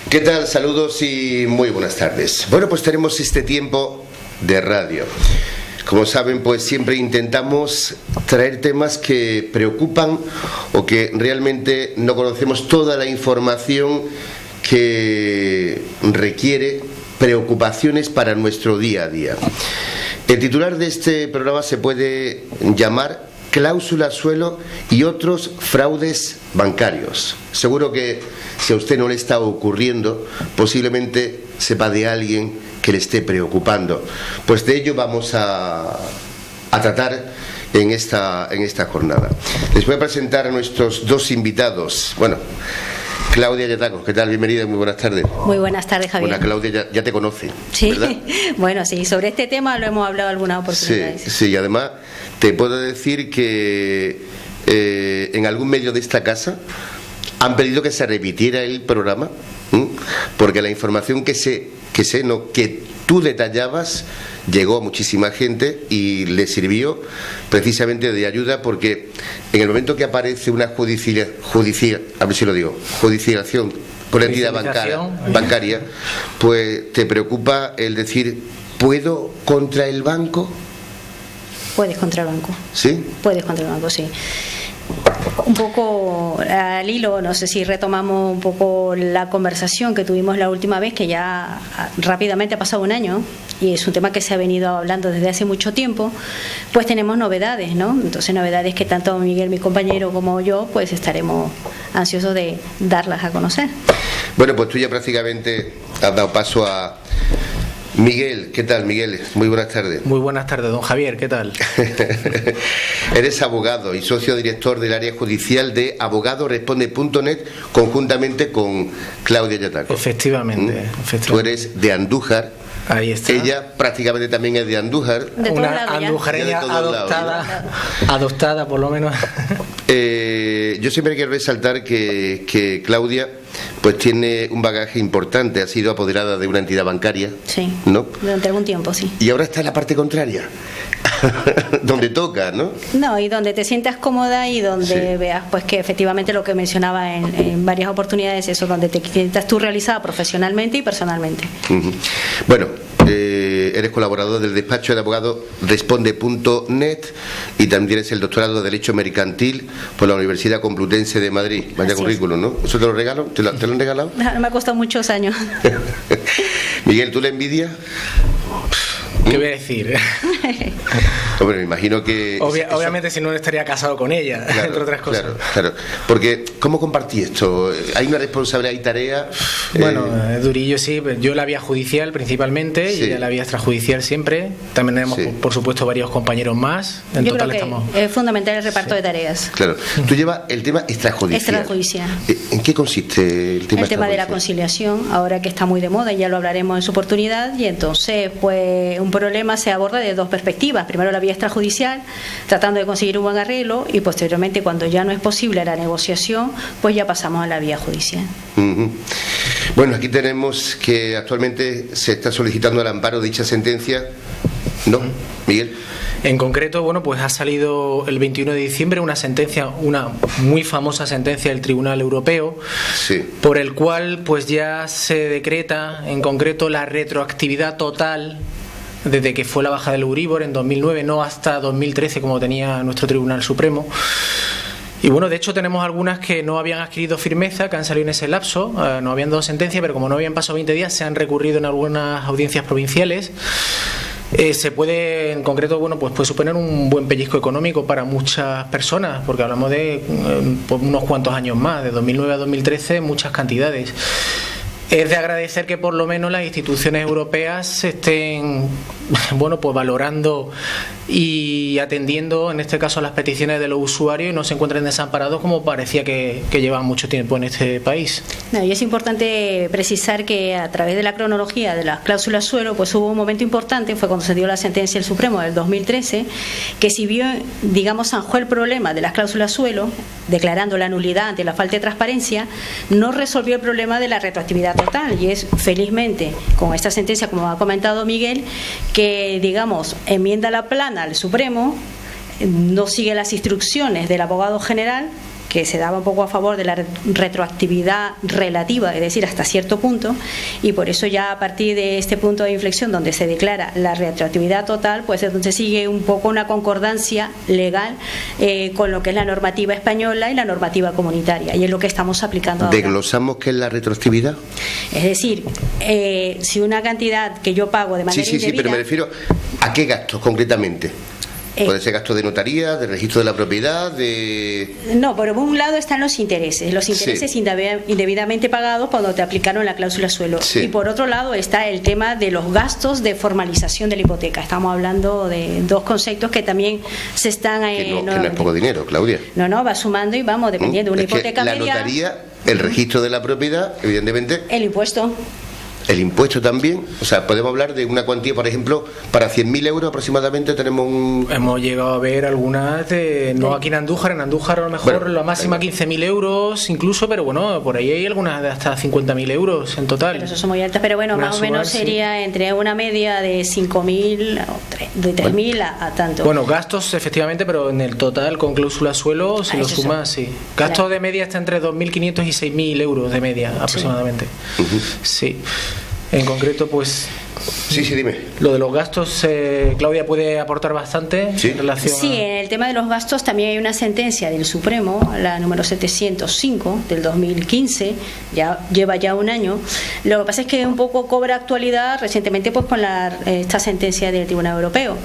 ¿Qué tal? Saludos y muy buenas tardes. Bueno, pues tenemos este tiempo de radio. Como saben, pues siempre intentamos traer temas que preocupan o que realmente no conocemos toda la información que requiere preocupaciones para nuestro día a día. El titular de este programa se puede llamar Cláusula suelo y otros fraudes bancarios. Seguro que si a usted no le está ocurriendo, posiblemente sepa de alguien que le esté preocupando. Pues de ello vamos a tratar en esta jornada. Les voy a presentar a nuestros dos invitados. Bueno, Claudia Yataco, ¿qué tal? Bienvenida, muy buenas tardes. Muy buenas tardes, Javier. Bueno, Claudia ya te conoce, sí, ¿verdad? Bueno, sí, sobre este tema lo hemos hablado algunas oportunidades. Sí, y además te puedo decir que en algún medio de esta casa han pedido que se repitiera el programa, porque la información que tú detallabas llegó a muchísima gente y le sirvió precisamente de ayuda, porque en el momento que aparece una judicialización con la entidad bancaria, pues te preocupa el decir, ¿puedo contra el banco? Puedes contra el banco. ¿Sí? Puedes contra el banco, sí. Un poco al hilo, no sé si retomamos un poco la conversación que tuvimos la última vez, que ya rápidamente ha pasado un año y es un tema que se ha venido hablando desde hace mucho tiempo. Pues tenemos novedades, ¿no? Entonces novedades que tanto Miguel, mi compañero, como yo, pues estaremos ansiosos de darlas a conocer. Bueno, pues tú ya prácticamente has dado paso a Miguel. ¿Qué tal, Miguel? Muy buenas tardes. Muy buenas tardes, don Javier, ¿qué tal? Eres abogado y socio director del área judicial de abogadoresponde.net, conjuntamente con Claudia Yataco. Efectivamente. Tú eres de Andújar. Ahí está. Ella prácticamente también es de Andújar. Una andujareña adoptada por lo menos. Yo siempre quiero resaltar que Claudia pues tiene un bagaje importante, ha sido apoderada de una entidad bancaria. Sí, ¿no? Durante algún tiempo, sí. Y ahora está en la parte contraria, donde toca, ¿no? No, y donde te sientas cómoda y donde veas pues que efectivamente lo que mencionaba en varias oportunidades, eso, donde te sientas tú realizada profesionalmente y personalmente. Bueno, eres colaborador del despacho de abogado Responde.net y también eres el doctorado de Derecho Mercantil por la Universidad Complutense de Madrid. Vaya Así currículum, ¿no? ¿Eso te lo regalo? ¿Te lo han regalado? No, me ha costado muchos años. Miguel, ¿tú le envidias? ¿Qué voy a decir? Hombre, me imagino que... Obviamente si no estaría casado con ella, claro, entre otras cosas. Claro. Porque, ¿cómo compartí esto? ¿Hay una responsabilidad y tarea? Bueno, durillo sí. Yo la vía judicial principalmente, y ella la vía extrajudicial siempre. También tenemos, por supuesto, varios compañeros más. Yo creo que es fundamental el reparto de tareas. Claro. Tú llevas el tema extrajudicial. ¿En qué consiste el tema? El tema de la conciliación, ahora que está muy de moda, y ya lo hablaremos en su oportunidad, y entonces, pues, un problema se aborda de dos perspectivas. Primero la vía extrajudicial, tratando de conseguir un buen arreglo, y posteriormente, cuando ya no es posible la negociación, pues ya pasamos a la vía judicial. Bueno, aquí tenemos que actualmente se está solicitando el amparo de dicha sentencia, ¿no, Miguel? En concreto, bueno, pues ha salido el 21 de diciembre una sentencia, una muy famosa sentencia del Tribunal Europeo, por el cual pues ya se decreta en concreto la retroactividad total desde que fue la baja del Euribor en 2009, no hasta 2013 como tenía nuestro Tribunal Supremo. Y bueno, de hecho tenemos algunas que no habían adquirido firmeza, que han salido en ese lapso, no habían dado sentencia, pero como no habían pasado 20 días, se han recurrido en algunas audiencias provinciales. Se puede, en concreto, bueno, pues puede suponer un buen pellizco económico para muchas personas, porque hablamos de unos cuantos años más, de 2009 a 2013, muchas cantidades. Es de agradecer que por lo menos las instituciones europeas estén, bueno, pues valorando y atendiendo en este caso a las peticiones de los usuarios y no se encuentren desamparados como parecía que llevaban mucho tiempo en este país. No, y es importante precisar que a través de la cronología de las cláusulas suelo, pues hubo un momento importante, fue cuando se dio la sentencia del Supremo del 2013, que si bien, digamos, zanjó el problema de las cláusulas suelo, declarando la nulidad ante la falta de transparencia, no resolvió el problema de la retroactividad total, y es felizmente con esta sentencia, como ha comentado Miguel, que digamos enmienda la plana al Supremo no sigue las instrucciones del abogado general, que se daba un poco a favor de la retroactividad relativa, es decir, hasta cierto punto, y por eso ya a partir de este punto de inflexión donde se declara la retroactividad total, pues entonces sigue un poco una concordancia legal con lo que es la normativa española y la normativa comunitaria, y es lo que estamos aplicando ahora. ¿Desglosamos qué es la retroactividad? Es decir, si una cantidad que yo pago de manera indebida... Sí, pero me refiero a qué gastos concretamente. Puede ser gasto de notaría, de registro de la propiedad, de... No, por un lado están los intereses indebidamente pagados cuando te aplicaron la cláusula suelo. Sí. Y por otro lado está el tema de los gastos de formalización de la hipoteca. Estamos hablando de dos conceptos que también se están... que no es poco dinero, Claudia. No, va sumando y vamos, dependiendo. Una hipoteca media... La notaría, el registro de la propiedad, evidentemente... El impuesto. El impuesto también, o sea, podemos hablar de una cuantía, por ejemplo, para 100.000 euros aproximadamente tenemos un... Hemos llegado a ver algunas no aquí en Andújar a lo mejor bueno, la máxima 15.000 euros incluso, pero bueno, por ahí hay algunas de hasta 50.000 euros en total. Pero eso son muy altas, pero bueno, más o menos sería entre una media de 5.000, de 3.000 a tanto. Bueno, gastos efectivamente, pero en el total con cláusula suelo se lo suma, sí. Gasto de media está entre 2.500 y 6.000 euros de media aproximadamente. Sí. En concreto, pues... Sí, dime. Lo de los gastos, Claudia puede aportar bastante en relación Sí, en el tema de los gastos también hay una sentencia del Supremo, la número 705 del 2015, lleva ya un año. Lo que pasa es que un poco cobra actualidad recientemente pues con esta sentencia del Tribunal Europeo,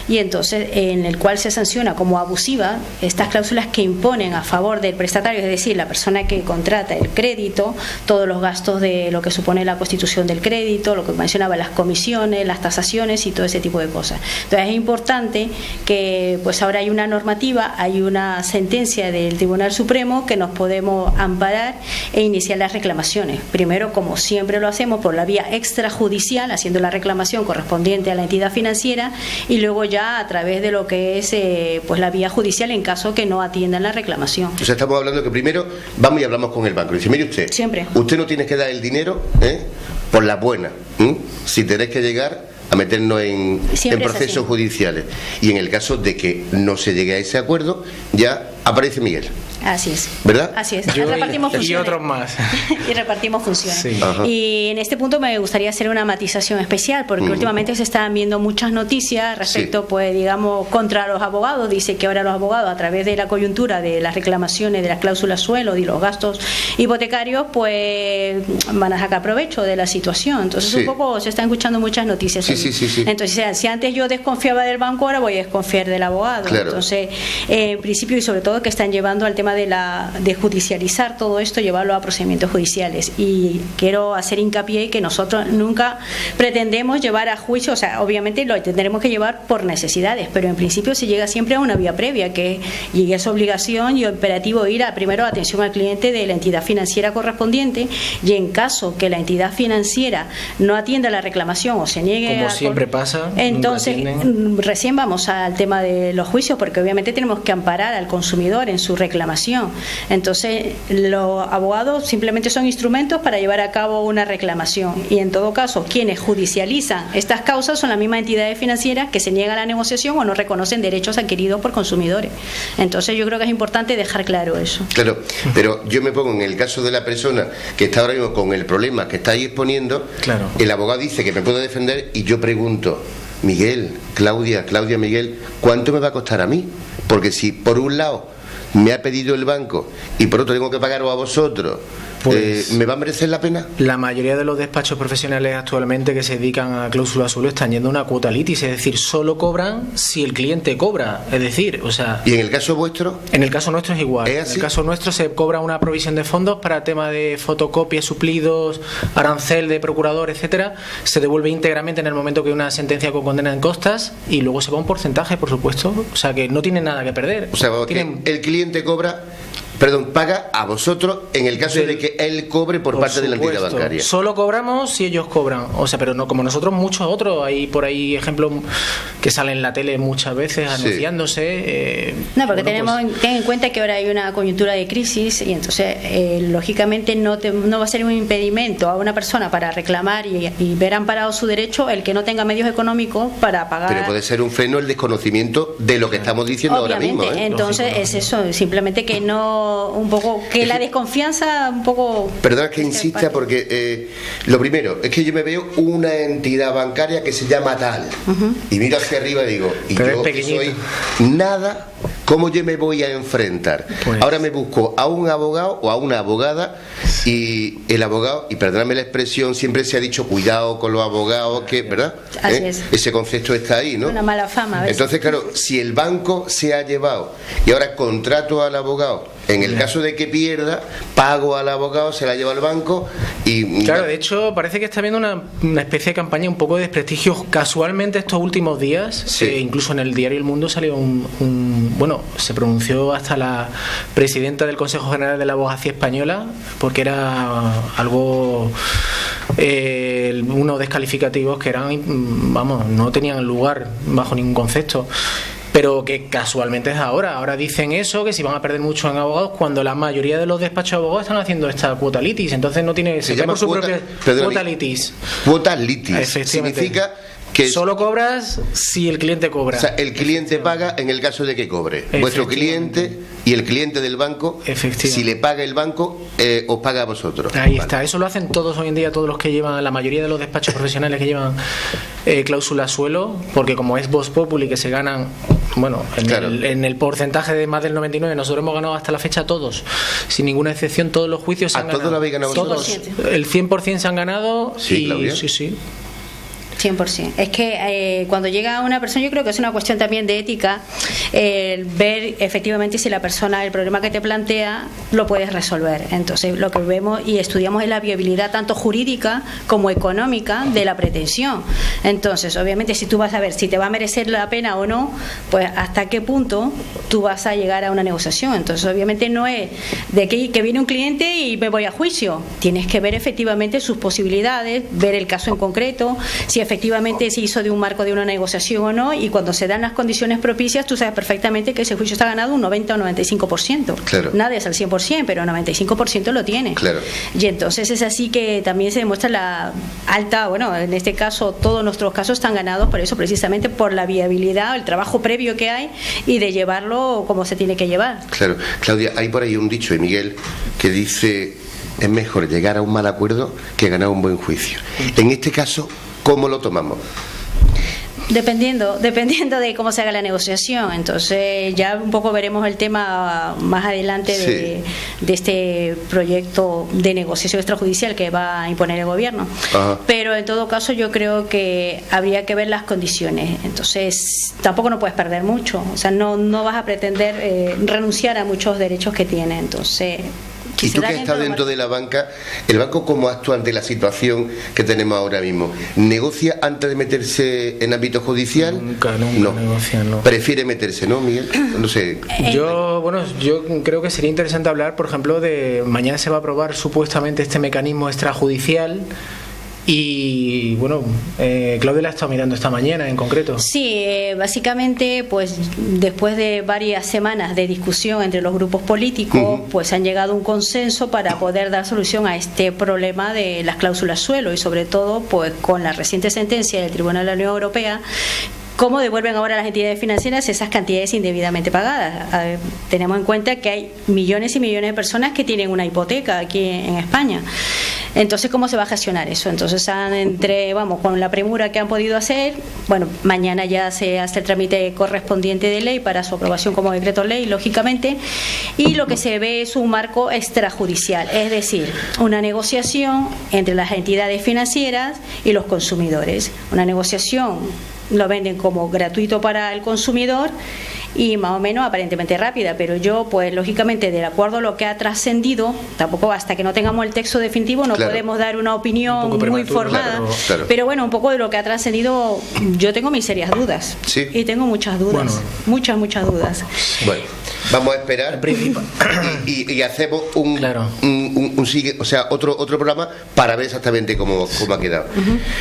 y entonces en el cual se sanciona como abusiva estas cláusulas que imponen a favor del prestatario, es decir, la persona que contrata el crédito, todos los gastos de lo que supone la constitución del crédito, lo que mencionaba, las comisiones, las tasaciones y todo ese tipo de cosas. Entonces es importante que pues ahora hay una normativa, hay una sentencia del Tribunal Supremo que nos podemos amparar e iniciar las reclamaciones. Primero, como siempre lo hacemos, por la vía extrajudicial, haciendo la reclamación correspondiente a la entidad financiera, y luego ya a través de lo que es pues la vía judicial en caso que no atiendan la reclamación. O sea, estamos hablando que primero vamos y hablamos con el banco. Y dice, mire usted, usted no tiene que dar el dinero por la buena, si tenéis que llegar a meternos en procesos judiciales, y en el caso de que no se llegue a ese acuerdo ya aparece Miguel. Así es. ¿Verdad? Así es. Repartimos funciones. Y otros más. Y repartimos funciones. Sí. Y en este punto me gustaría hacer una matización especial, porque últimamente se están viendo muchas noticias respecto, pues digamos, contra los abogados. Dice que ahora los abogados, a través de la coyuntura de las reclamaciones, de las cláusulas suelo y los gastos hipotecarios, pues van a sacar provecho de la situación. Entonces un poco se están escuchando muchas noticias. Sí. Entonces, si antes yo desconfiaba del banco, ahora voy a desconfiar del abogado. Claro. Entonces, en principio, y sobre todo que están llevando al tema de judicializar todo esto, llevarlo a procedimientos judiciales, y quiero hacer hincapié que nosotros nunca pretendemos llevar a juicio, o sea, obviamente lo tendremos que llevar por necesidades, pero en principio se llega siempre a una vía previa, que llegue a su obligación y operativo ir a primero atención al cliente de la entidad financiera correspondiente, y en caso que la entidad financiera no atienda la reclamación o se niegue, como siempre pasa, entonces recién vamos al tema de los juicios, porque obviamente tenemos que amparar al consumidor en su reclamación. Entonces los abogados simplemente son instrumentos para llevar a cabo una reclamación, y en todo caso quienes judicializan estas causas son las mismas entidades financieras que se niegan a la negociación o no reconocen derechos adquiridos por consumidores. Entonces yo creo que es importante dejar claro eso. Claro, pero yo me pongo en el caso de la persona que está ahora mismo con el problema que está ahí exponiendo. Claro. El abogado dice que me puede defender, y yo pregunto, Miguel, Claudia, Miguel, ¿cuánto me va a costar a mí? Porque si por un lado me ha pedido el banco y por otro tengo que pagaros a vosotros, pues, ¿me va a merecer la pena? La mayoría de los despachos profesionales actualmente que se dedican a cláusula suelo están yendo a una cuota litis, es decir, solo cobran si el cliente cobra, es decir, o sea... ¿Y en el caso vuestro? En el caso nuestro es igual. ¿Es así? En el caso nuestro se cobra una provisión de fondos para tema de fotocopias, suplidos, arancel de procurador, etcétera. Se devuelve íntegramente en el momento que hay una sentencia con condena en costas, y luego se va un porcentaje, por supuesto, o sea que no tiene nada que perder. O sea, el cliente cobra Perdón, paga a vosotros en el caso de que él cobre por parte de la entidad bancaria. Solo cobramos si ellos cobran. O sea, pero no como nosotros, muchos otros. Hay por ahí ejemplos que salen en la tele muchas veces anunciándose. No, porque ten en cuenta que ahora hay una coyuntura de crisis y entonces, lógicamente, no va a ser un impedimento a una persona para reclamar y ver amparado su derecho el que no tenga medios económicos para pagar. Pero puede ser un freno el desconocimiento de lo que estamos diciendo obviamente, ahora mismo. Entonces, es eso, simplemente que no, un poco, que la desconfianza un poco... Perdona que insista porque lo primero es que yo me veo una entidad bancaria que se llama tal y miro hacia arriba y digo, y pero yo que soy nada, ¿cómo yo me voy a enfrentar? Pues ahora me busco a un abogado o a una abogada y el abogado, y perdóname la expresión, siempre se ha dicho cuidado con los abogados, que, ¿verdad? Así es. Ese concepto está ahí, ¿no? Una mala fama a veces. Entonces, claro, si el banco se ha llevado y ahora contrato al abogado, en el caso de que pierda, pago al abogado, se la lleva al banco y... Claro, de hecho, parece que está habiendo una especie de campaña un poco de desprestigio. Casualmente estos últimos días, incluso en el diario El Mundo salió bueno, se pronunció hasta la presidenta del Consejo General de la Abogacía Española, porque era algo... unos descalificativos que eran, vamos, no tenían lugar bajo ningún concepto. Pero que casualmente es ahora dicen eso, que si van a perder mucho en abogados, cuando la mayoría de los despachos de abogados están haciendo esta cuota litis, entonces no tiene... Se llama por su propia cuota litis. Cuota litis significa que solo cobras si el cliente cobra. O sea, el cliente paga en el caso de que cobre. Vuestro cliente y el cliente del banco, si le paga el banco, os paga a vosotros. Ahí está, eso lo hacen todos hoy en día, todos los que llevan, la mayoría de los despachos profesionales que llevan cláusula suelo, porque como es Vox Populi que se ganan, bueno, en el porcentaje de más del 99, nosotros hemos ganado hasta la fecha todos, sin ninguna excepción, todos los juicios se han ganado. ¿A todos lo habéis ganado vosotros? Todos, el 100% se han ganado. Sí, Claudia. Sí. 100%. Es que cuando llega una persona, yo creo que es una cuestión también de ética, ver efectivamente si la persona, el problema que te plantea, lo puedes resolver. Entonces, lo que vemos y estudiamos es la viabilidad tanto jurídica como económica de la pretensión. Entonces, obviamente, si tú vas a ver si te va a merecer la pena o no, pues hasta qué punto tú vas a llegar a una negociación. Entonces, obviamente, no es de que viene un cliente y me voy a juicio. Tienes que ver efectivamente sus posibilidades, ver el caso en concreto, si efectivamente se hizo de un marco de una negociación o no, y cuando se dan las condiciones propicias, tú sabes perfectamente que ese juicio está ganado un 90 o 95%. Claro. Nadie es al 100%, pero 95% lo tiene. Claro. Y entonces es así que también se demuestra la alta, bueno, en este caso todos nuestros casos están ganados por eso, precisamente por la viabilidad, el trabajo previo que hay y de llevarlo como se tiene que llevar. Claro. Claudia, hay por ahí un dicho de Miguel que dice: es mejor llegar a un mal acuerdo que ganar un buen juicio. En este caso, ¿cómo lo tomamos? Dependiendo de cómo se haga la negociación. Entonces ya un poco veremos el tema más adelante de este proyecto de negociación extrajudicial que va a imponer el gobierno. Ajá. Pero en todo caso yo creo que habría que ver las condiciones. Entonces tampoco no puedes perder mucho, o sea, no vas a pretender renunciar a muchos derechos que tiene. Entonces, y tú que estás dentro de la banca, ¿el banco cómo actúa ante la situación que tenemos ahora mismo? ¿Negocia antes de meterse en ámbito judicial? Nunca negocia, no. ¿Prefiere meterse, no, Miguel? No sé. Yo creo que sería interesante hablar, por ejemplo, de mañana se va a aprobar supuestamente este mecanismo extrajudicial. Y bueno, Claudia la ha estado mirando esta mañana en concreto. Sí, básicamente pues después de varias semanas de discusión entre los grupos políticos, pues han llegado a un consenso para poder dar solución a este problema de las cláusulas suelo, y sobre todo pues con la reciente sentencia del Tribunal de la Unión Europea, cómo devuelven ahora a las entidades financieras esas cantidades indebidamente pagadas. Tenemos en cuenta que hay millones y millones de personas que tienen una hipoteca aquí en España. Entonces, ¿cómo se va a gestionar eso? Entonces, con la premura que han podido hacer, bueno, mañana ya se hace el trámite correspondiente de ley para su aprobación como decreto ley, lógicamente, y lo que se ve es un marco extrajudicial, es decir, una negociación entre las entidades financieras y los consumidores. Una negociación lo venden como gratuito para el consumidor y más o menos aparentemente rápida, pero yo pues lógicamente de acuerdo a lo que ha trascendido, tampoco hasta que no tengamos el texto definitivo no podemos dar una opinión muy formada, pero bueno, un poco de lo que ha trascendido yo tengo mis serias dudas. ¿Sí? Y tengo muchas dudas, muchas dudas. Bueno. vamos a esperar y hacemos otro programa para ver exactamente cómo ha quedado.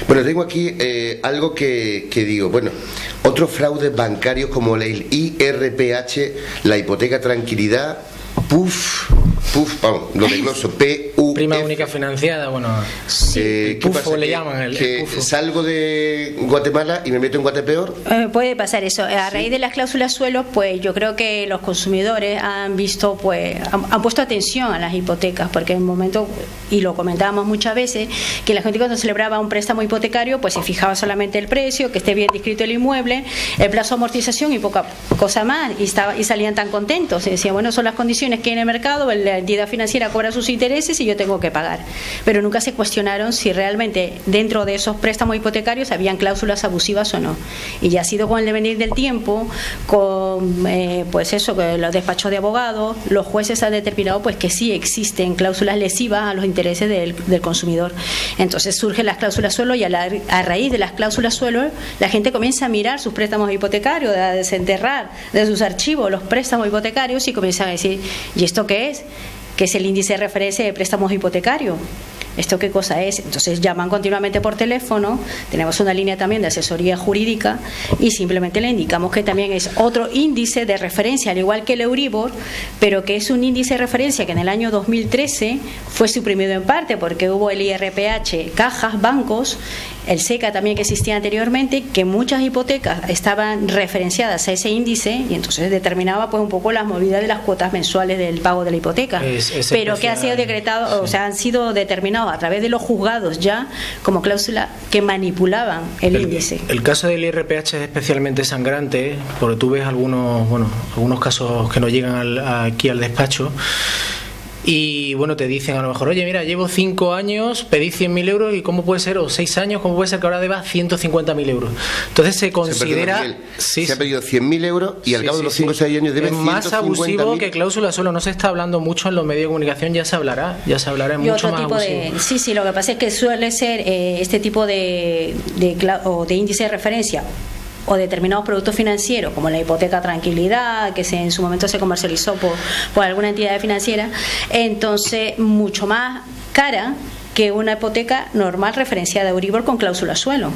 Bueno, tengo aquí algo que digo, bueno, otros fraudes bancarios como el IRPH, la hipoteca tranquilidad, vamos, lo desgloso, PUF. Prima única financiada, bueno, sí. PUF le llaman el PUF. Salgo de Guatemala y me meto en Guatepeor. Puede pasar eso. A raíz de las cláusulas suelo, pues yo creo que los consumidores han visto, pues, han puesto atención a las hipotecas, porque en un momento, y lo comentábamos muchas veces, que la gente cuando celebraba un préstamo hipotecario, pues se fijaba solamente el precio, que esté bien descrito el inmueble, el plazo de amortización y poca cosa más, y salían tan contentos. Se decía, bueno, son las condiciones que hay en el mercado, la entidad financiera cobra sus intereses y yo tengo que pagar. Pero nunca se cuestionaron si realmente dentro de esos préstamos hipotecarios habían cláusulas abusivas o no. Y ya ha sido con el devenir del tiempo, con pues eso, que los despachos de abogados, los jueces han determinado pues que sí existen cláusulas lesivas a los intereses del consumidor. Entonces surgen las cláusulas suelo y a raíz de las cláusulas suelo la gente comienza a mirar sus préstamos hipotecarios, a desenterrar de sus archivos los préstamos hipotecarios y comienzan a decir, ¿y esto qué es? Que es el índice de referencia de préstamos hipotecarios. ¿Esto qué cosa es? Entonces llaman continuamente por teléfono, tenemos una línea también de asesoría jurídica y simplemente le indicamos que también es otro índice de referencia, al igual que el Euribor, pero que es un índice de referencia que en el año 2013 fue suprimido en parte porque hubo el IRPH, cajas, bancos, el SECA también que existía anteriormente, que muchas hipotecas estaban referenciadas a ese índice y entonces determinaba pues un poco las movidas de las cuotas mensuales del pago de la hipoteca, pero que ha sido decretado, o sea, han sido determinados a través de los juzgados ya como cláusula que manipulaban el índice. El caso del IRPH es especialmente sangrante porque tú ves algunos casos que nos llegan aquí al despacho. Y bueno, te dicen a lo mejor, oye, mira, llevo 5 años, pedí 100.000 euros y ¿cómo puede ser? O 6 años, ¿cómo puede ser que ahora debas 150.000 euros? Entonces se considera... Se ha pedido 100.000 euros y al cabo de los 5 o 6 años debe 150.000. Es más abusivo que cláusula suelo. No se está hablando mucho en los medios de comunicación, ya se hablará mucho más abusivo. Sí, lo que pasa es que suele ser este tipo de índice de referencia o determinados productos financieros como la hipoteca tranquilidad que en su momento se comercializó por alguna entidad financiera, entonces mucho más cara que una hipoteca normal referenciada a Euribor con cláusula suelo.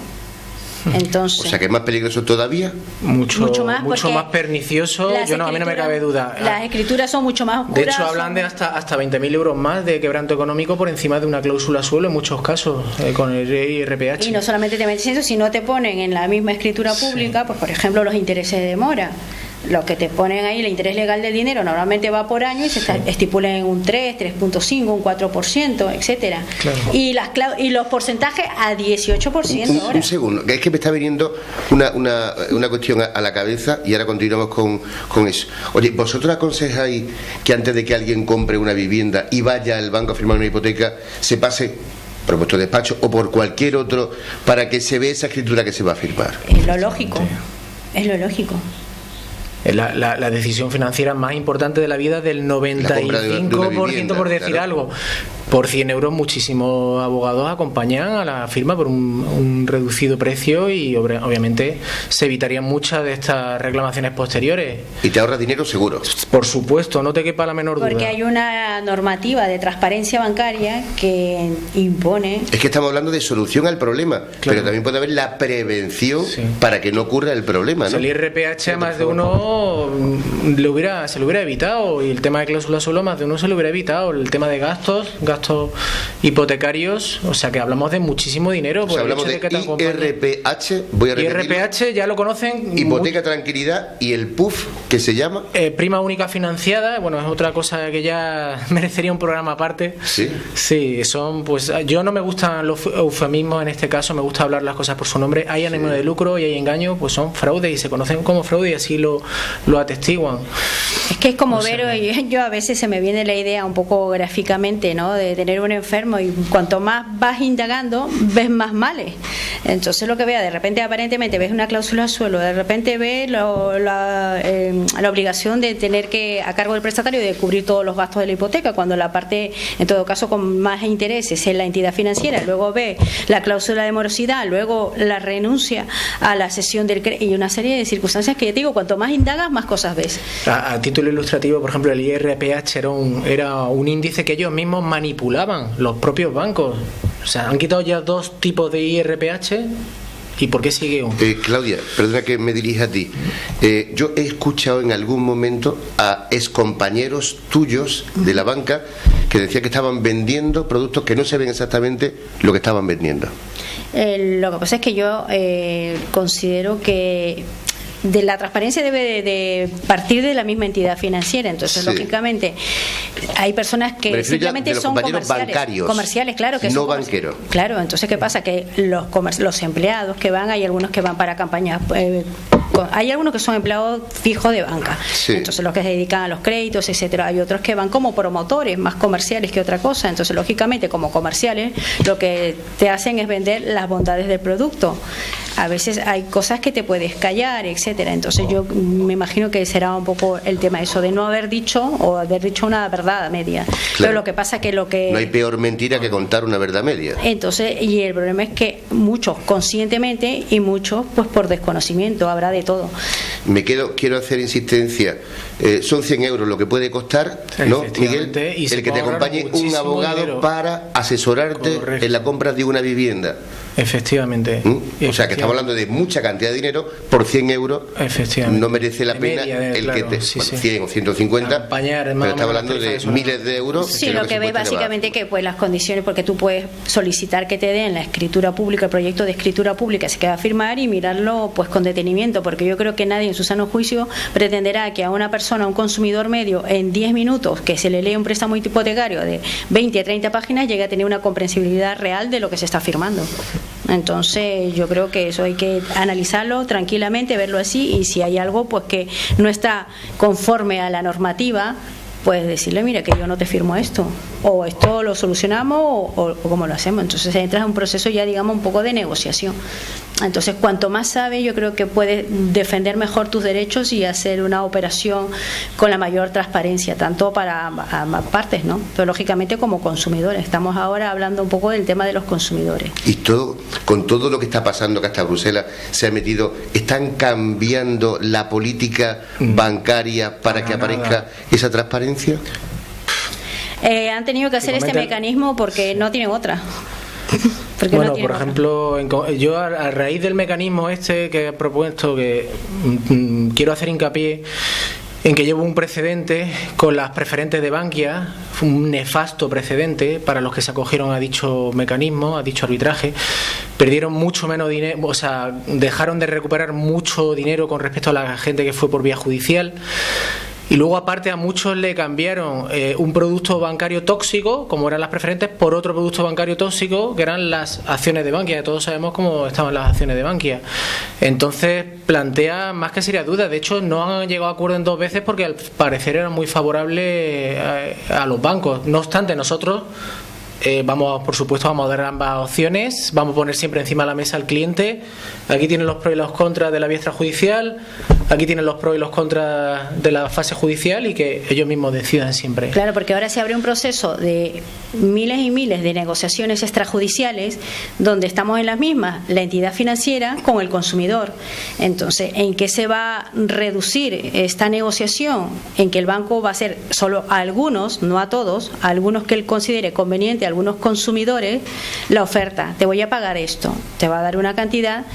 Entonces, o sea que es más peligroso todavía, mucho más pernicioso. A mí no me cabe duda. Las escrituras son mucho más oscuras. De hecho hablan de hasta 20.000 euros más de quebranto económico por encima de una cláusula suelo en muchos casos con el IRPH. Y no solamente te metes eso, sino te ponen en la misma escritura pública, pues por ejemplo los intereses de demora. Lo que te ponen ahí, el interés legal del dinero normalmente va por año y se estipula en un 3, 3.5, un 4%, etcétera. Claro. Y los porcentajes a 18% ahora. Un segundo, que es que me está viniendo una cuestión a la cabeza y ahora continuamos con eso. Oye, ¿vosotros aconsejáis que antes de que alguien compre una vivienda y vaya al banco a firmar una hipoteca, se pase por vuestro despacho o por cualquier otro para que se vea esa escritura que se va a firmar? Es lo lógico, es lo lógico. La decisión financiera más importante de la vida del 95%, por decir algo. Por 100 euros muchísimos abogados acompañan a la firma por un reducido precio y obviamente se evitarían muchas de estas reclamaciones posteriores. Y te ahorras dinero seguro. Por supuesto, no te quepa la menor duda. Porque hay una normativa de transparencia bancaria que impone... Es que estamos hablando de solución al problema, claro, pero también puede haber la prevención para que no ocurra el problema, ¿no? Pues el IRPH a más de uno se lo hubiera evitado, y el tema de cláusula suelo más de uno se lo hubiera evitado. El tema de gastos hipotecarios, o sea que hablamos de muchísimo dinero. O sea, hablamos de IRPH, voy a repetirlo. IRPH ya lo conocen. Hipoteca tranquilidad y el PUF, que se llama prima única financiada. Bueno, es otra cosa que ya merecería un programa aparte. Sí, son, pues yo no me gustan los eufemismos en este caso, me gusta hablar las cosas por su nombre. Hay ánimo de lucro y hay engaño, pues son fraude y se conocen como fraude y así lo atestiguan. Es que es como yo a veces se me viene la idea un poco gráficamente, ¿no? De tener un enfermo y cuanto más vas indagando ves más males. Entonces lo que vea, de repente aparentemente ves una cláusula suelo, de repente ves la obligación de tener que a cargo del prestatario de cubrir todos los gastos de la hipoteca, cuando la parte en todo caso con más intereses es la entidad financiera, luego ve la cláusula de morosidad, luego la renuncia a la cesión del crédito y una serie de circunstancias que te digo, cuanto más indagas indagas, más cosas ves. A título ilustrativo, por ejemplo, el IRPH era un índice que ellos mismos manipulaban, los propios bancos. O sea, han quitado ya 2 tipos de IRPH. ¿Y por qué sigue uno? Claudia, perdona que me dirija a ti. Yo he escuchado en algún momento a excompañeros tuyos de la banca que decían que estaban vendiendo productos que no se ven exactamente lo que estaban vendiendo. Lo que pasa es que yo considero que de la transparencia debe de partir de la misma entidad financiera. Entonces, sí, lógicamente, hay personas que simplemente son comerciales, claro, que no son banqueros. Claro, entonces, ¿qué pasa? Que los empleados que van, hay algunos que van para campañas, hay algunos que son empleados fijos de banca, sí, entonces los que se dedican a los créditos, etcétera. Hay otros que van como promotores, más comerciales que otra cosa. Entonces, lógicamente, como comerciales, lo que te hacen es vender las bondades del producto. A veces hay cosas que te puedes callar, etcétera. Entonces yo me imagino que será un poco el tema eso de no haber dicho o haber dicho una verdad a media. Claro. Pero lo que pasa es que no hay peor mentira que contar una verdad media. Entonces, y el problema es que muchos conscientemente y muchos pues por desconocimiento, habrá de todo. Quiero hacer insistencia. Son 100 euros lo que puede costar, ¿no, Miguel? Y el que te acompañe un abogado dinero para asesorarte, correcto, en la compra de una vivienda. Efectivamente. O sea, que estamos hablando de mucha cantidad de dinero por 100 euros. Efectivamente. No merece la pena que te 100 o 150, pero estamos hablando de miles de euros. Sí, lo que ve básicamente que pues las condiciones, porque tú puedes solicitar que te den la escritura pública, el proyecto de escritura pública se queda a firmar y mirarlo pues con detenimiento, porque yo creo que nadie en su sano juicio pretenderá que a una persona, a un consumidor medio, en 10 minutos que se le lee un préstamo hipotecario de 20 a 30 páginas llegue a tener una comprensibilidad real de lo que se está firmando. Entonces yo creo que eso hay que analizarlo tranquilamente, verlo así, y si hay algo pues que no está conforme a la normativa, pues decirle, mira, que yo no te firmo esto, o esto lo solucionamos o cómo lo hacemos. Entonces entras en un proceso ya, digamos, un poco de negociación. Entonces, cuanto más sabes, yo creo que puedes defender mejor tus derechos y hacer una operación con la mayor transparencia, tanto para ambas partes, ¿no? Pero lógicamente como consumidores. Estamos ahora hablando un poco del tema de los consumidores. Y con todo lo que está pasando, que hasta Bruselas se ha metido, ¿están cambiando la política bancaria para que aparezca esa transparencia? Han tenido que hacer este mecanismo porque no tienen otra. Bueno, por ejemplo, yo a raíz del mecanismo que he propuesto, que quiero hacer hincapié en que llevo un precedente con las preferentes de Bankia, un nefasto precedente para los que se acogieron a dicho mecanismo, a dicho arbitraje. Perdieron mucho menos dinero, o sea, dejaron de recuperar mucho dinero con respecto a la gente que fue por vía judicial. Y luego, aparte, a muchos le cambiaron un producto bancario tóxico, como eran las preferentes, por otro producto bancario tóxico, que eran las acciones de Bankia. Todos sabemos cómo estaban las acciones de Bankia. Entonces, plantea más que serias dudas. De hecho, no han llegado a acuerdo en 2 veces porque al parecer era muy favorable a los bancos. No obstante, nosotros por supuesto, vamos a dar ambas opciones. Vamos a poner siempre encima de la mesa al cliente. Aquí tienen los pros y los contras de la vía extrajudicial, aquí tienen los pros y los contras de la fase judicial, y que ellos mismos decidan siempre. Claro, porque ahora se abre un proceso de miles y miles de negociaciones extrajudiciales donde estamos en las mismas, la entidad financiera con el consumidor. Entonces, ¿en qué se va a reducir esta negociación? En que el banco va a hacer solo a algunos, no a todos, a algunos que él considere conveniente, a algunos consumidores, la oferta. Te voy a pagar esto, te va a dar una cantidad,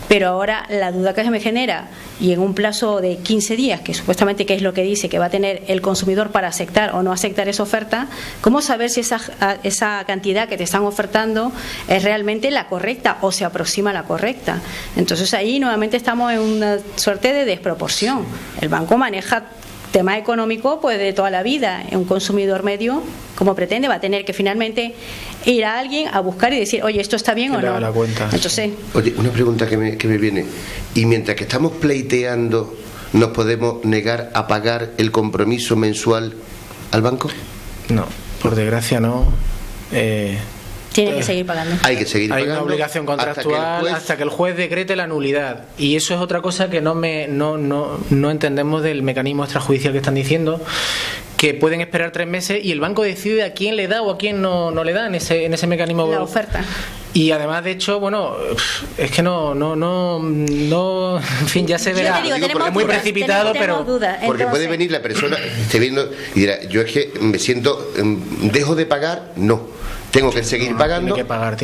pero ahora la duda que se me genera, y en un plazo de 15 días, que supuestamente que es lo que dice que va a tener el consumidor para aceptar o no aceptar esa oferta, ¿cómo saber si esa cantidad que te están ofertando es realmente la correcta o se aproxima a la correcta? Entonces ahí nuevamente estamos en una suerte de desproporción. El banco maneja tema económico pues de toda la vida. Un consumidor medio, como pretende, va a tener que finalmente ir a alguien a buscar y decir, oye, esto está bien o no. La cuenta. Entonces, oye, una pregunta que me viene. Y mientras que estamos pleiteando, ¿nos podemos negar a pagar el compromiso mensual al banco? No, por desgracia no. Tiene que seguir pagando. Hay que seguir pagando. Hay una obligación contractual hasta que el juez decrete la nulidad. Y eso es otra cosa que no entendemos del mecanismo extrajudicial que están diciendo, que pueden esperar 3 meses y el banco decide a quién le da o a quién no le da en ese mecanismo. La oferta. Y además, de hecho, bueno, es que no, en fin, ya se verá. Digo, es muy precipitado, tenemos pero... dudas. Porque puede venir la persona, esté viendo y dirá, yo es que me siento, dejo de pagar, no. Tengo que seguir pagando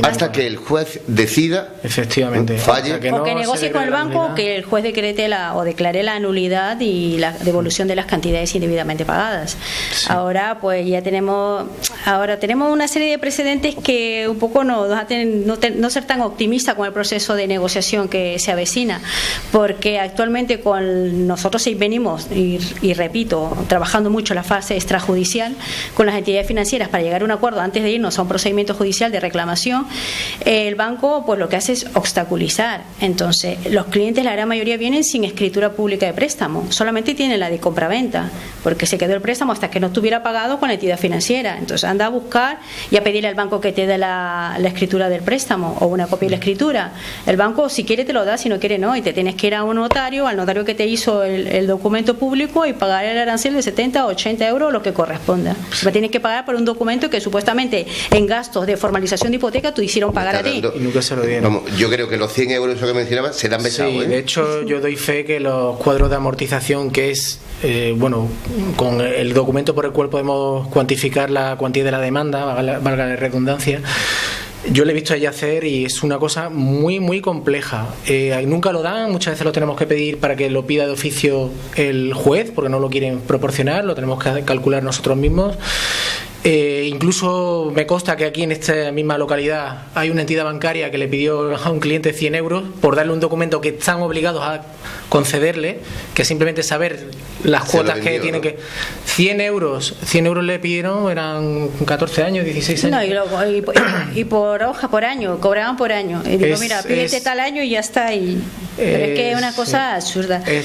hasta que el juez decida, efectivamente, falle, o que negocie con el banco, o que el juez decrete o declare la nulidad y la devolución de las cantidades indebidamente pagadas. Sí. Ahora pues ya tenemos una serie de precedentes que un poco no ser tan optimista con el proceso de negociación que se avecina, porque actualmente con nosotros venimos y repito, trabajando mucho la fase extrajudicial con las entidades financieras para llegar a un acuerdo antes de irnos a un procedimiento judicial de reclamación. El banco pues lo que hace es obstaculizar. Entonces los clientes, la gran mayoría, vienen sin escritura pública de préstamo, solamente tienen la de compraventa, porque se quedó el préstamo hasta que no estuviera pagado con la entidad financiera. Entonces anda a buscar y a pedirle al banco que te dé la escritura del préstamo o una copia de la escritura. El banco, si quiere, te lo da, si no quiere, no, y te tienes que ir a un notario, al notario que te hizo el documento público, y pagar el arancel de 70 o 80 euros, lo que corresponda. Tienes que pagar por un documento que supuestamente en gastos de formalización de hipoteca tú hicieron pagar a ti. Y nunca se lo dieron. Vamos, yo creo que los 100 euros que mencionaba se dan besados. Sí, de hecho yo doy fe que los cuadros de amortización, que es con el documento por el cual podemos cuantificar la cuantía de la demanda, valga la redundancia, yo lo he visto allí hacer y es una cosa muy muy compleja. Nunca lo dan, muchas veces lo tenemos que pedir para que lo pida de oficio el juez, porque no lo quieren proporcionar, lo tenemos que calcular nosotros mismos. Incluso me consta que aquí en esta misma localidad hay una entidad bancaria que le pidió a un cliente 100 euros por darle un documento que están obligados a concederle, que simplemente saber las cuotas que tiene, ¿no? Que 100 euros le pidieron, eran 14 años, 16 años. No, y por hoja, por año, cobraban por año. Y digo, mira, pídete tal año y ya está. Pero es que es una cosa absurda. Te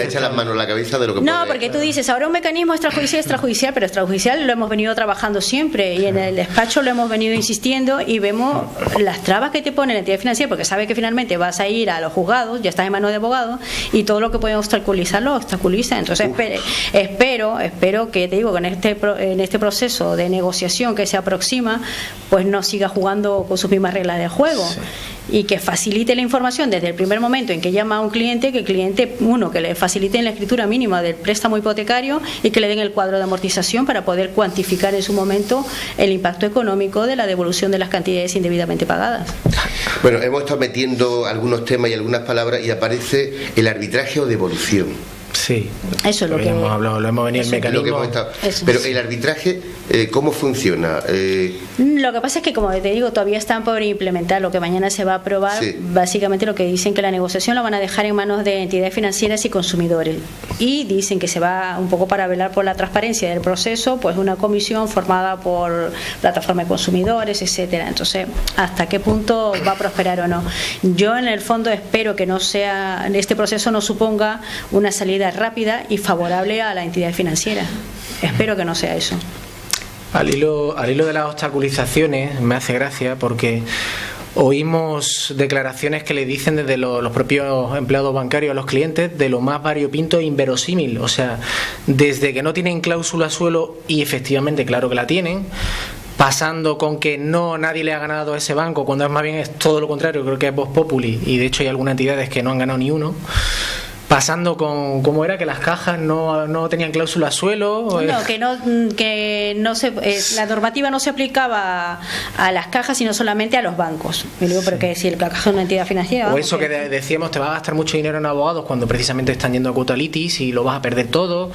echa las manos a la cabeza de lo que no, porque tú dices, ahora un mecanismo extrajudicial, pero extrajudicial lo hemos venido trabajando siempre, y en el despacho lo hemos venido insistiendo, y vemos las trabas que te pone la entidad financiera, porque sabe que finalmente vas a ir a los juzgados, ya estás en manos de abogados, y todo lo que puede obstaculizar lo obstaculiza. Entonces espero que, te digo, que en este proceso de negociación que se aproxima, pues no siga jugando con sus mismas reglas de juego. Sí. Y que facilite la información desde el primer momento en que llama a un cliente, que el cliente, que le faciliten la escritura mínima del préstamo hipotecario y que le den el cuadro de amortización para poder cuantificar en su momento el impacto económico de la devolución de las cantidades indebidamente pagadas. Bueno, hemos estado metiendo algunos temas y algunas palabras y aparece el arbitraje o devolución. Sí, eso es lo que hemos hablado, lo hemos venido en el mecanismo. Pero el arbitraje, ¿cómo funciona? Lo que pasa es que, como te digo, todavía están por implementar lo que mañana se va a aprobar. Sí. Básicamente lo que dicen, que la negociación la van a dejar en manos de entidades financieras y consumidores, y dicen que se va, un poco para velar por la transparencia del proceso, pues una comisión formada por plataforma de consumidores, etcétera. Entonces, ¿hasta qué punto va a prosperar o no? Yo en el fondo espero que este proceso no suponga una salida rápida y favorable a la entidad financiera. Espero que no sea eso. Al hilo de las obstaculizaciones, me hace gracia porque oímos declaraciones que le dicen desde los propios empleados bancarios a los clientes de lo más variopinto e inverosímil. O sea, desde que no tienen cláusula suelo, y efectivamente claro que la tienen, pasando con que nadie le ha ganado a ese banco, cuando es más bien es todo lo contrario, creo que es Vox Populi, y de hecho hay algunas entidades que no han ganado ni uno. Pasando con cómo era que las cajas no tenían cláusula suelo. La normativa no se aplicaba a las cajas, sino solamente a los bancos. Y digo, pero que si la caja es una entidad financiera. O eso que decíamos, te vas a gastar mucho dinero en abogados cuando precisamente están yendo a cuota litis y lo vas a perder todo.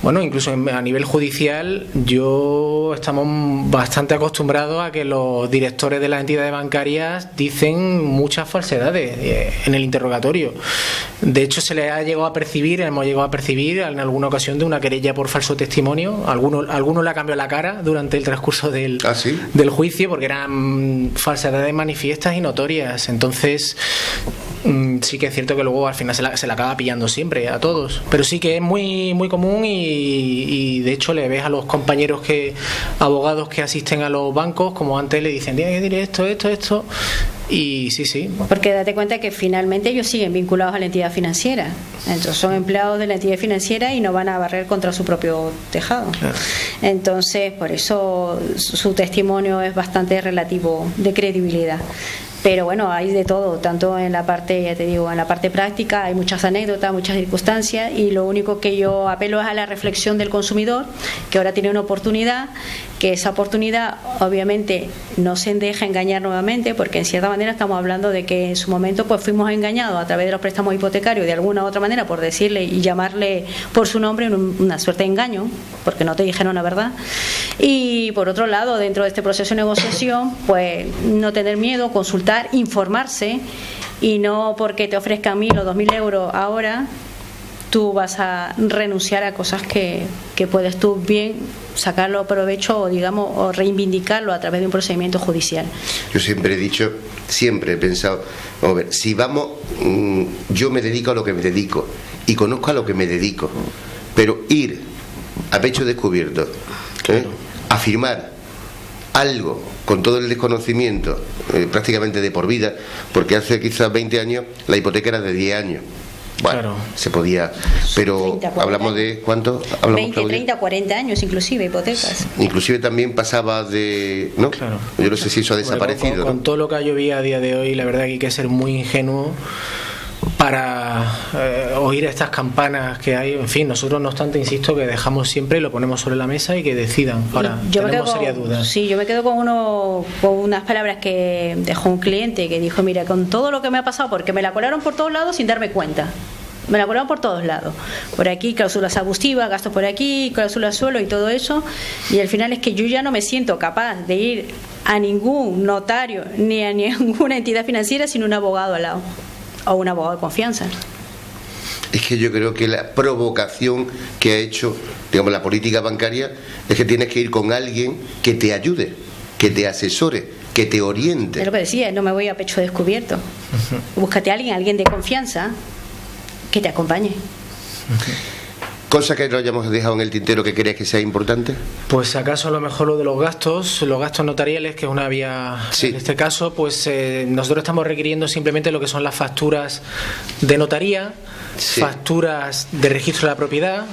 Bueno, incluso a nivel judicial, estamos bastante acostumbrados a que los directores de las entidades bancarias dicen muchas falsedades en el interrogatorio. De hecho, hemos llegado a percibir en alguna ocasión de una querella por falso testimonio. Alguno le ha cambiado la cara durante el transcurso del juicio, porque eran falsedades manifiestas y notorias. Entonces, sí que es cierto que luego al final se la acaba pillando siempre a todos, pero sí que es muy muy común y de hecho le ves a los compañeros abogados que asisten a los bancos, como antes le dicen tienes que decir esto y sí. Porque date cuenta que finalmente ellos siguen vinculados a la entidad financiera, entonces son empleados de la entidad financiera y no van a barrer contra su propio tejado. Claro. Entonces por eso su testimonio es bastante relativo de credibilidad. Pero bueno, hay de todo, tanto en la parte, ya te digo, en la parte práctica hay muchas anécdotas, muchas circunstancias, y lo único que yo apelo es a la reflexión del consumidor, que ahora tiene una oportunidad, que esa oportunidad obviamente no se deja engañar nuevamente, porque en cierta manera estamos hablando de que en su momento pues fuimos engañados a través de los préstamos hipotecarios de alguna u otra manera por decirle y llamarle por su nombre, una suerte de engaño, porque no te dijeron la verdad. Y por otro lado, dentro de este proceso de negociación, pues no tener miedo, consultar, informarse, y no porque te ofrezcan 1.000 o 2.000 euros ahora tú vas a renunciar a cosas que puedes tú bien sacarlo provecho o digamos o reivindicarlo a través de un procedimiento judicial. Yo siempre he pensado, vamos a ver, si yo me dedico a lo que me dedico y conozco a lo que me dedico, pero ir a pecho descubierto, a firmar algo con todo el desconocimiento prácticamente de por vida, porque hace quizás 20 años la hipoteca era de 10 años. Bueno, claro. Se podía, pero 30, hablamos de ¿cuánto? 20, 30, 40 años inclusive, hipotecas. Inclusive también pasaba de... ¿no? Claro. Yo no sé si eso ha desaparecido. Con todo lo que ha llovido a día de hoy, la verdad que hay que ser muy ingenuo para oír estas campanas que hay. En fin, nosotros no obstante insisto que dejamos siempre y lo ponemos sobre la mesa y que decidan. Ahora tenemos serias dudas. Sí, yo me quedo con unas palabras que dejó un cliente que dijo: mira, con todo lo que me ha pasado, porque me la colaron por todos lados sin darme cuenta. Me la colaron por todos lados. Por aquí cláusulas abusivas, gastos por aquí, cláusulas suelo y todo eso. Y al final es que yo ya no me siento capaz de ir a ningún notario ni a ninguna entidad financiera sin un abogado al lado. O un abogado de confianza. Es que yo creo que la provocación que ha hecho, digamos, la política bancaria es que tienes que ir con alguien que te ayude, que te asesore, que te oriente. Es lo que decía, no me voy a pecho descubierto. Búscate a alguien de confianza que te acompañe. ¿Cosa que no hayamos dejado en el tintero que creas que sea importante? Pues acaso a lo mejor lo de los gastos notariales, que es una vía, sí. En este caso, pues nosotros estamos requiriendo simplemente lo que son las facturas de notaría, sí. Facturas de registro de la propiedad,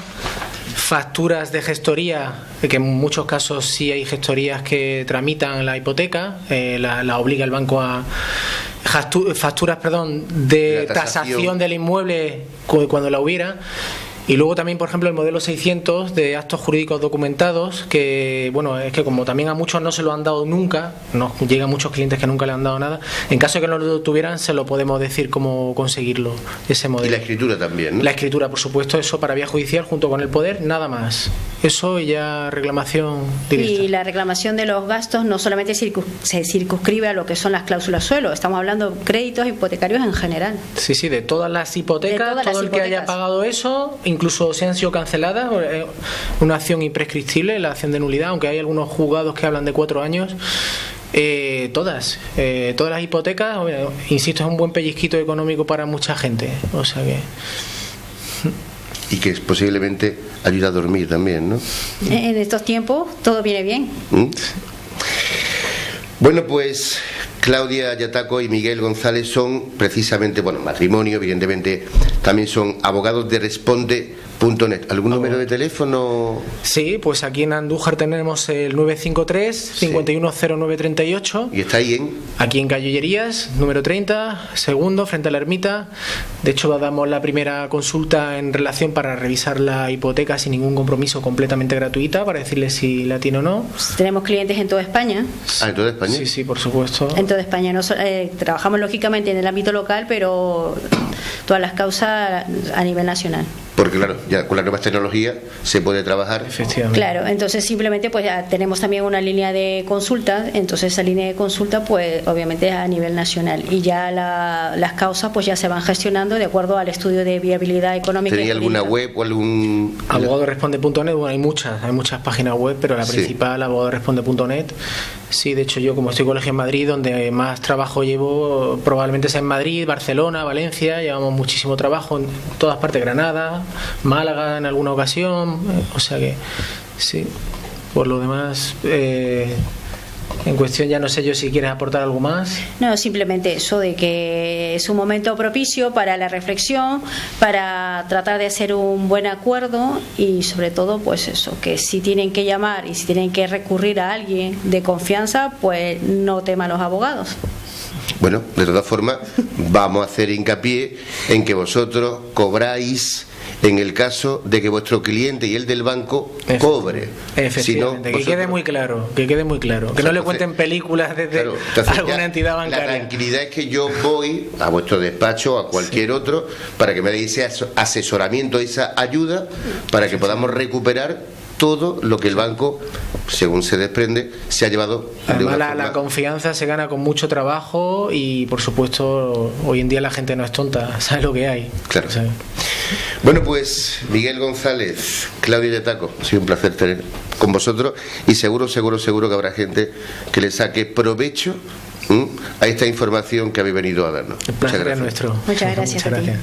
facturas de gestoría, que en muchos casos sí hay gestorías que tramitan la hipoteca, la obliga el banco a... Facturas, de tasación del inmueble cuando la hubiera. Y luego también, por ejemplo, el modelo 600 de actos jurídicos documentados, que bueno, es que como también a muchos no se lo han dado nunca, nos llegan muchos clientes que nunca le han dado nada, en caso de que no lo tuvieran, se lo podemos decir cómo conseguirlo, ese modelo. Y la escritura también, ¿no? La escritura, por supuesto, eso para vía judicial junto con el poder, nada más. Eso y ya reclamación directa. Y la reclamación de los gastos no solamente se circunscribe a lo que son las cláusulas suelo, estamos hablando de créditos hipotecarios en general. Sí, de todas las hipotecas, todo el que haya pagado eso, incluso se han sido canceladas, una acción imprescriptible, la acción de nulidad, aunque hay algunos juzgados que hablan de 4 años. Todas las hipotecas, insisto, es un buen pellizquito económico para mucha gente, o sea que... Y que posiblemente ayuda a dormir también, ¿no? En estos tiempos todo viene bien. Bueno, pues Claudia Yataco y Miguel González son precisamente, matrimonio, evidentemente, también son abogados de Responde.net. ¿Algún número de teléfono? Sí, pues aquí en Andújar tenemos el 953-510938. ¿Y está ahí Aquí en Calle número 30, segundo, frente a la ermita. De hecho, damos la primera consulta en relación para revisar la hipoteca sin ningún compromiso, completamente gratuita, para decirle si la tiene o no. Tenemos clientes en toda España. ¿En toda España? Sí, por supuesto. En toda España. Trabajamos lógicamente en el ámbito local, pero todas las causas a nivel nacional. porque claro, ya con las nuevas tecnologías se puede trabajar. Efectivamente. Claro, entonces simplemente pues ya tenemos también una línea de consulta, entonces esa línea de consulta pues obviamente a nivel nacional, y ya las causas pues ya se van gestionando de acuerdo al estudio de viabilidad económica. ¿Tenía alguna web o algún...? Abogadoresponde.net, bueno, hay muchas páginas web, pero la principal, abogadoresponde.net. Sí, de hecho yo como estoy colegio en Madrid, donde más trabajo llevo probablemente sea en Madrid, Barcelona, Valencia, llevamos muchísimo trabajo en todas partes, Granada, Málaga en alguna ocasión, o sea que sí. Por lo demás, en cuestión ya no sé yo si quieres aportar algo más. No, simplemente eso de que es un momento propicio para la reflexión, para tratar de hacer un buen acuerdo, y sobre todo pues eso, que si tienen que llamar y si tienen que recurrir a alguien de confianza, pues no teman los abogados. Bueno, de todas formas, vamos a hacer hincapié en que vosotros cobráis en el caso de que vuestro cliente y el del banco cobre. Efectivamente, si no, que quede muy claro, que no le cuenten películas desde alguna entidad bancaria. La tranquilidad es que yo voy a vuestro despacho, a cualquier otro, para que me deis ese asesoramiento, esa ayuda, para que podamos recuperar todo lo que el banco, según se desprende, se ha llevado. Además, la confianza se gana con mucho trabajo, y por supuesto hoy en día la gente no es tonta, sabe lo que hay. Claro. ¿Sabe? Bueno, pues Miguel González, Claudia Yataco, ha sido un placer tener con vosotros, y seguro que habrá gente que le saque provecho a esta información que habéis venido a darnos. El placer es nuestro. Muchas gracias. Muchas gracias.